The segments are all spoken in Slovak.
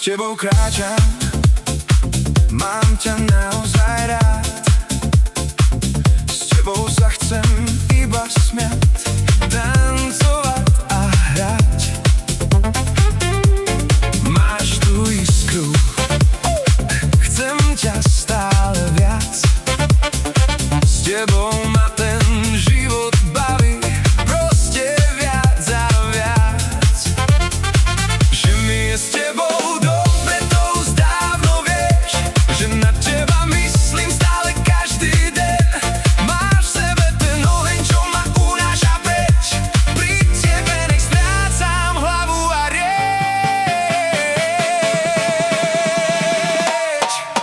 tebou kráčam, mám ťa naozaj rád. S tebou sa chcem iba smiať, tancovať a hrať. Máš tú iskru, chcem ťa stále viac. S tebou ma ten život baví, proste viac a viac. Že mi je s tebou dobre, to už dávno vieš, že na teba myslím stále každý deň. Máš v sebe ten oheň, čo ma unáša preč, pri tebe nech strácam hlavu a rieč.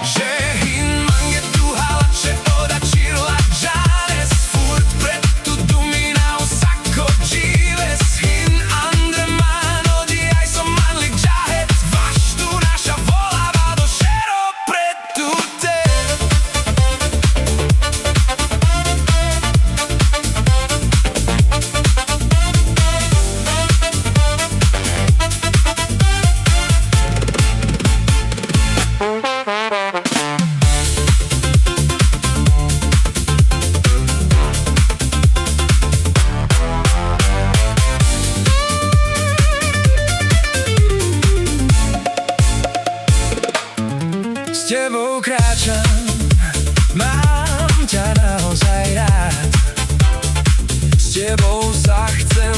Že Hinman je tu halače od Achilla Janes, furt pred tu dominau sako Giles. Hin Andreman odiaj som manlik jahet, vaš tu naša volava do šero pred tu te. S tebou kráčam, mám ťa naozaj rád. S tebou sa chcem